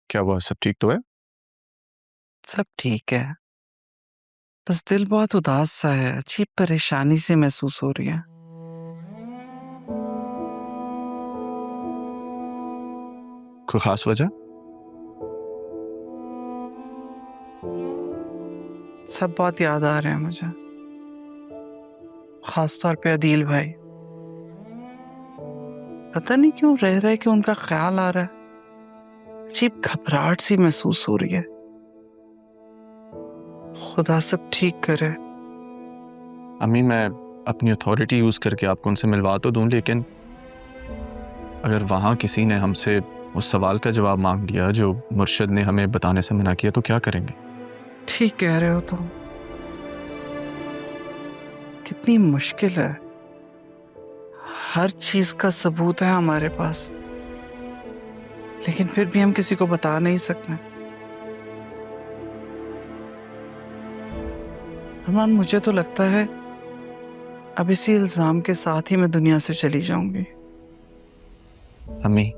क्या हुआ? सब ठीक तो है? सब ठीक है। बस दिल बहुत उदास सा है, अजीब परेशानी सी महसूस हो रही है। कोई खास वजह? सब बहुत याद आ रहे हैं मुझे, खास तौर पे अदील भाई। पता नहीं क्यों रह रहे कि उनका ख्याल आ रहा है। अजीब घबराहट सी महसूस हो रही है। खुदा सब ठीक करे। अम्मी, मैं अपनी अथॉरिटी यूज़ करके आपको उनसे मिलवा तो दूं, लेकिन अगर वहाँ किसी ने हमसे उस सवाल का जवाब मांग लिया जो मुर्शिद ने हमें बताने से मना किया, तो क्या करेंगे? ठीक कह रहे हो तुम। कितनी मुश्किल है। हर चीज का सबूत है हमारे पास, लेकिन फिर भी हम किसी को बता नहीं सकते। अरमान, मुझे तो लगता है अब इसी इल्जाम के साथ ही मैं दुनिया से चली जाऊंगी। अम्मी,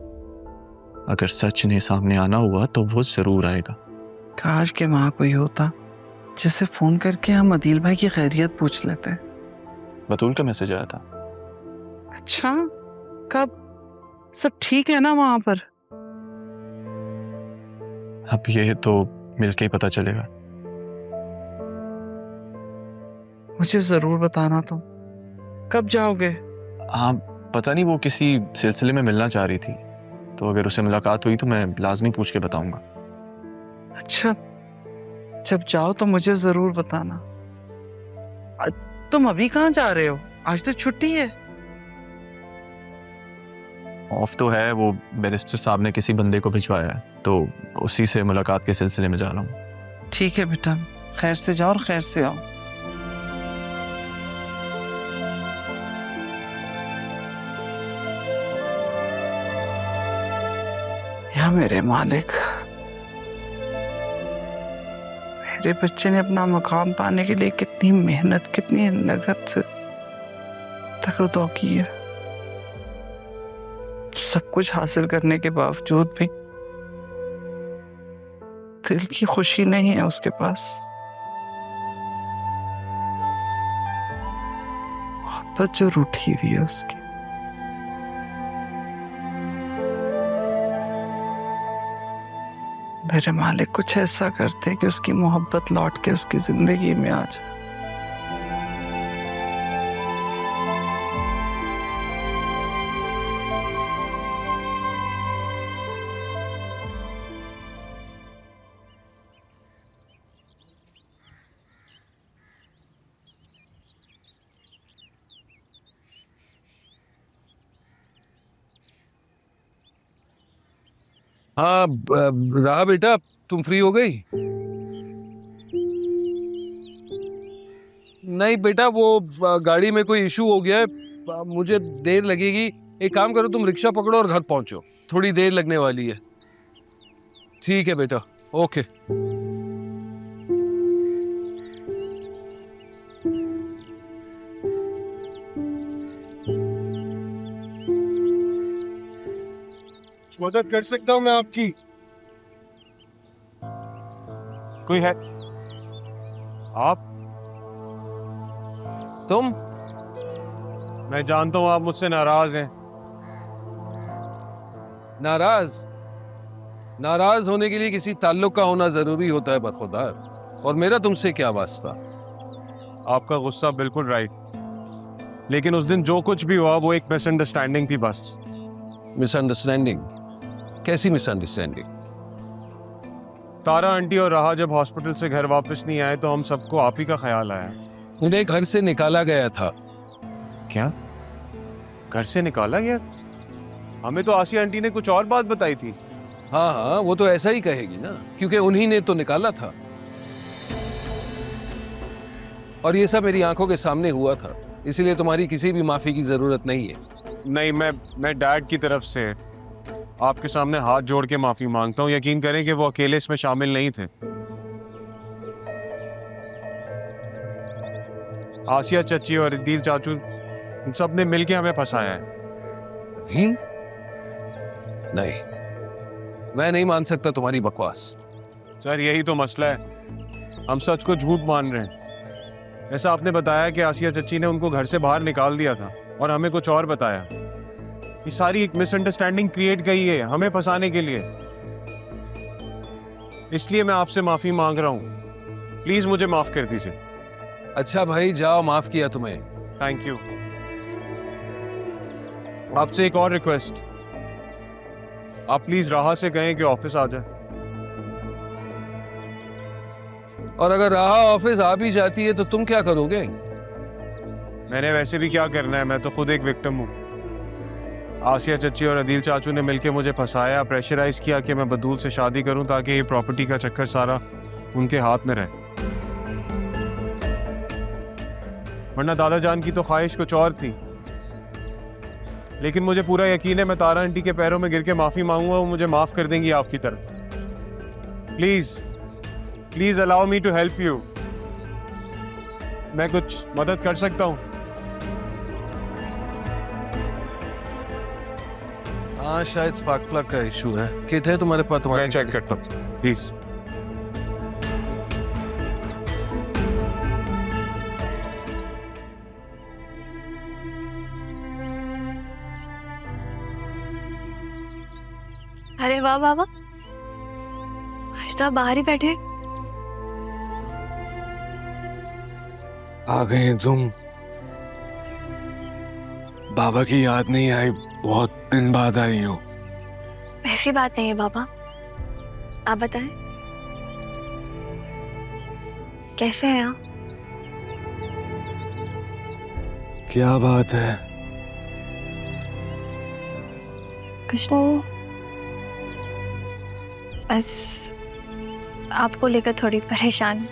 अगर सच ने सामने आना हुआ तो वो ज़रूर आएगा। काश के वहां कोई होता जिसे फोन करके हम अदील भाई की खैरियत पूछ लेते। बतूल का मैसेज आया था। अच्छा, कब? सब ठीक है ना वहां पर? अब ये तो मिलके ही पता चलेगा। मुझे जरूर बताना तुम। कब जाओगे? हाँ, पता नहीं, वो किसी सिलसिले में मिलना चाह रही थी, तो अगर उससे मुलाकात हुई तो मैं लाजमी पूछ के बताऊंगा। अच्छा, जब जाओ तो मुझे जरूर बताना। तुम अभी कहाँ जा रहे हो? आज तो छुट्टी है। ऑफ तो है, वो बैरिस्टर साहब ने किसी बंदे को भिजवाया है, तो उसी से मुलाकात के सिलसिले में जा रहा हूँ। ठीक है बेटा, खैर से जाओ और खैर से आओ। या मेरे मालिक, मेरे बच्चे ने अपना मकाम पाने के लिए कितनी मेहनत, कितनी लगन से तकरदो की है। सब कुछ हासिल करने के बावजूद भी दिल की खुशी नहीं है उसके पास। मोहब्बत जो रूठी हुई है उसकी। मेरे मालिक, कुछ ऐसा करते कि उसकी मोहब्बत लौट के उसकी जिंदगी में आ जाए। हाँ, रहा बेटा, तुम फ्री हो गई? नहीं बेटा, वो गाड़ी में कोई इशू हो गया है, मुझे देर लगेगी। एक काम करो, तुम रिक्शा पकड़ो और घर पहुंचो, थोड़ी देर लगने वाली है। ठीक है बेटा, ओके। मदद कर सकता हूं मैं आपकी? कोई है? आप? तुम? मैं जानता हूं आप मुझसे नाराज हैं। नाराज? नाराज होने के लिए किसी ताल्लुक का होना जरूरी होता है बखुदा, और मेरा तुमसे क्या वास्ता? आपका गुस्सा बिल्कुल राइट, लेकिन उस दिन जो कुछ भी हुआ वो एक मिसअंडरस्टैंडिंग थी बस। मिसअंडरस्टैंडिंग? कैसी मिसअंडरस्टैंडिंग? तारा आंटी और राहा जब हॉस्पिटल से घर वापस नहीं आए तो हम सबको आप ही का ख्याल आया। उन्हें घर से निकाला गया था। क्या? घर से निकाला गया? हमें तो आसिया आंटी ने कुछ और बात बताई थी। हाँ हाँ, वो तो ऐसा ही कहेगी ना, क्योंकि उन्हीं ने तो निकाला था, और ये सब मेरी आंखों के सामने हुआ था, इसलिए तुम्हारी किसी भी माफी की जरूरत नहीं है। नहीं, मैं डैड की तरफ से आपके सामने हाथ जोड़ के माफी मांगता हूँ। यकीन करें कि वो अकेले इसमें शामिल नहीं थे। आसिया चची और अदील चाचू सब ने मिलके हमें फंसाया है। नहीं नहीं, मैं नहीं मान सकता तुम्हारी बकवास। सर यही तो मसला है, हम सच को झूठ मान रहे हैं। ऐसा आपने बताया कि आसिया चच्ची ने उनको घर से बाहर निकाल दिया था और हमें कुछ और बताया। ये सारी एक मिसअंडरस्टैंडिंग क्रिएट की है हमें फंसाने के लिए। इसलिए मैं आपसे माफी मांग रहा हूँ, प्लीज मुझे माफ कर दीजिए। अच्छा भाई जाओ, माफ किया तुम्हें। Thank you. आपसे एक और रिक्वेस्ट, आप प्लीज राहा से कहें कि ऑफिस आ जाए। और अगर राहा ऑफिस आ भी जाती है तो तुम क्या करोगे? मैंने वैसे भी क्या करना है, मैं तो खुद एक विक्टिम हूँ। आसिया चच्ची और अदील चाचू ने मिलकर मुझे फंसाया, प्रेशराइज किया कि मैं बदूल से शादी करूं ताकि ये प्रॉपर्टी का चक्कर सारा उनके हाथ में रहे। वरना दादा जान की तो ख्वाहिश कुछ और थी। लेकिन मुझे पूरा यकीन है मैं तारा आंटी के पैरों में गिर के माफी मांगूंगा, वो मुझे माफ कर देंगी आपकी तरफ। Please please allow me to help you. मैं कुछ मदद कर सकता हूँ? हाँ शायद स्पार्क प्लग का इशू है। किट है तुम्हारे पास? मैं चेक करता हूँ प्लीज। अरे वाह बाबा, आज तो आप बाहर ही बैठे। आ गए तुम? बाबा की याद नहीं आई? बहुत दिन बाद आई हो। ऐसी बात नहीं है बाबा, आप बताएं कैसे हैं आप? क्या बात है? कुछ नहीं, बस आपको लेकर थोड़ी परेशान हूं।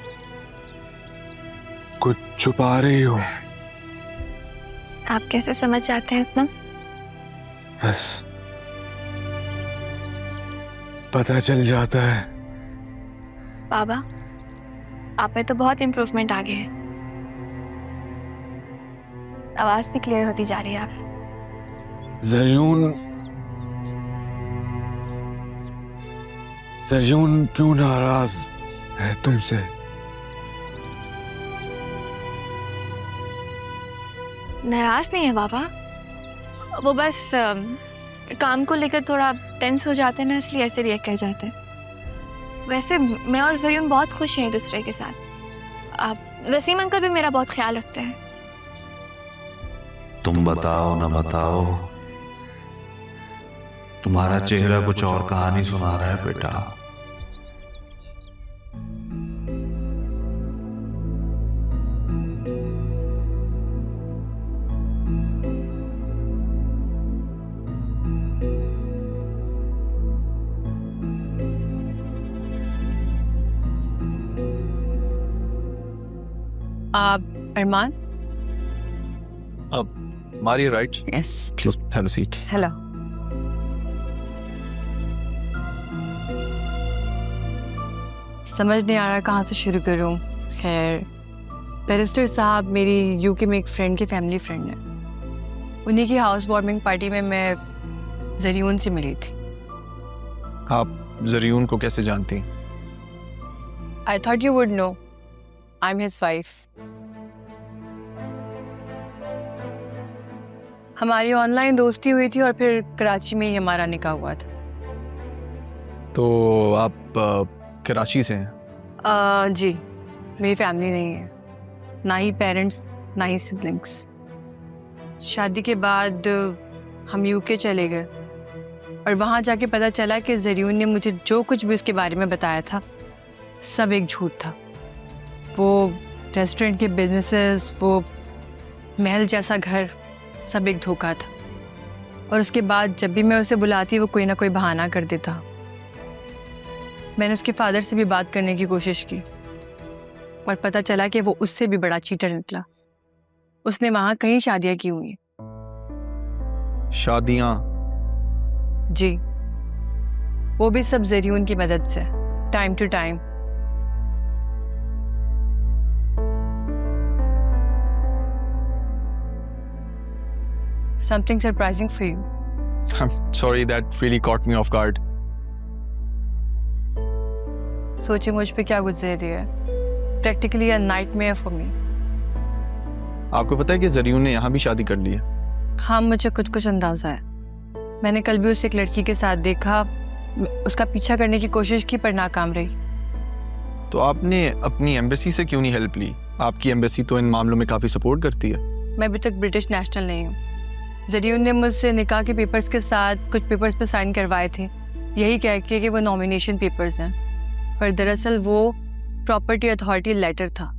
कुछ छुपा रही हो? आप कैसे समझ जाते हैं इतना? बस पता चल जाता है। बाबा, आप में तो बहुत इम्प्रूवमेंट आ गए है। आवाज भी क्लियर होती जा रही है आप। जरयून क्यों नाराज है तुमसे? नाराज नहीं है बाबा, वो बस काम को लेकर थोड़ा टेंस हो जाते हैं ना, इसलिए ऐसे रिएक्ट कर जाते हैं। वैसे मैं और जरीन बहुत खुश हैं एक दूसरे के साथ। आप वसीम अंकल भी मेरा बहुत ख्याल रखते हैं। तुम बताओ ना बताओ, तुम्हारा चेहरा कुछ और कहानी सुना रहा है बेटा। आप अरमान? Maria, right? Yes. Please have a seat. Hello. समझ नहीं आ रहा कहाँ से शुरू करूँ। खैर, बैरिस्टर साहब मेरी यूके में एक फ्रेंड की फैमिली फ्रेंड है। उन्हीं की हाउस वार्मिंग पार्टी में मैं जरीन से मिली थी। आप जरीन को कैसे जानती? I thought you would know, I am his wife. हमारी ऑनलाइन दोस्ती हुई थी और फिर कराची में ही हमारा निकाह हुआ था। तो आप कराची से हैं? जी, मेरी फैमिली नहीं है, ना ही पेरेंट्स ना ही सिबलिंग्स। शादी के बाद हम यूके चले गए और वहाँ जाके पता चला कि जरीन ने मुझे जो कुछ भी उसके बारे में बताया था सब एक झूठ था। वो रेस्टोरेंट के बिजनेसेस, वो महल जैसा घर, सब एक धोखा था। और उसके बाद जब भी मैं उसे बुलाती वो कोई ना कोई बहाना कर देता। मैंने उसके फादर से भी बात करने की कोशिश की और पता चला कि वो उससे भी बड़ा चीटर निकला। उसने वहाँ कई शादियाँ की हुई हैं। शादियाँ? जी, वो भी सब जरीन की मदद से, time to time. Something surprising for you. I'm sorry, that really caught me off guard. सोचे मुझ पे क्या गुजर रही है। Practically a nightmare for me. आपको पता है कि जरियून ने यहाँ भी शादी कर ली है? हाँ, मुझे कुछ कुछ अंदाज़ा है। मैंने कल भी उसे एक लड़की के साथ देखा, उसका पीछा करने की कोशिश की पर नाकाम रही। तो आपने अपनी एम्बेसी से क्यों नहीं हेल्प ली? आपकी एम्बेसी तो इन मामलों में काफ़ी सपोर्ट करती है। मैं अभी तक ब्रिटिश नेशनल नहीं हूँ। जरियून ने मुझसे निकाह के पेपर्स के साथ कुछ पेपर्स पे साइन करवाए थे, यही कह के कि वो नॉमिनेशन पेपर्स हैं, पर दरअसल वो प्रॉपर्टी अथॉरिटी लेटर था।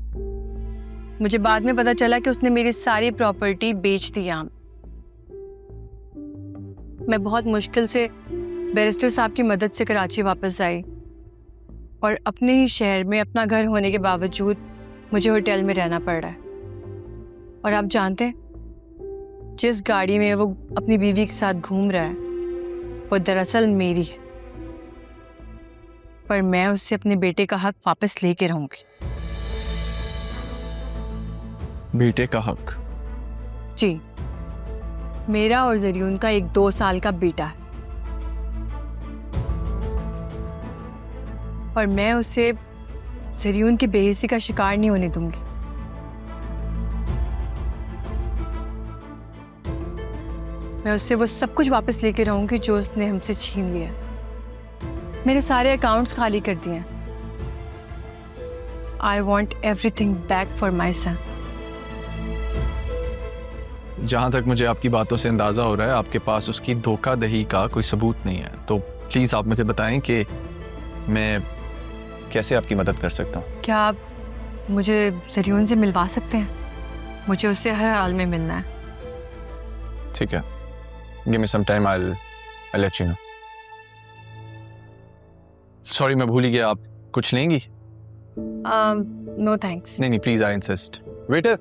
मुझे बाद में पता चला कि उसने मेरी सारी प्रॉपर्टी बेच दी यहाँ। मैं बहुत मुश्किल से बैरिस्टर साहब की मदद से कराची वापस आई और अपने ही शहर में अपना घर होने के बावजूद मुझे होटल में रहना पड़ रहा है। और आप जानते हैं, जिस गाड़ी में वो अपनी बीवी के साथ घूम रहा है वो दरअसल मेरी है, पर मैं उससे अपने बेटे का हक वापस लेके रहूंगी। बेटे का हक? जी, मेरा और जरियून का एक 2 साल का बेटा है और मैं उसे जरियून की बेइज्जती का शिकार नहीं होने दूंगी। मैं उससे वो सब कुछ वापस लेके रहूंगी जो उसने हमसे छीन लिया। मेरे सारे अकाउंट्स खाली कर दिए। I want everything back for my son. जहाँ तक मुझे आपकी बातों से अंदाज़ा हो रहा है, आपके पास उसकी धोखाधड़ी का कोई सबूत नहीं है। तो प्लीज़ आप मुझे बताएं कि मैं कैसे आपकी मदद कर सकता हूँ। क्या आप मुझे जरियून से मिलवा सकते हैं? मुझे उससे हर हाल में मिलना है। ठीक है, give me some time, I let you know. Sorry, मैं भूल ही गया, आप कुछ लेंगी? No thanks. नहीं, प्लीज़, आई इंसिस्ट। वेटर,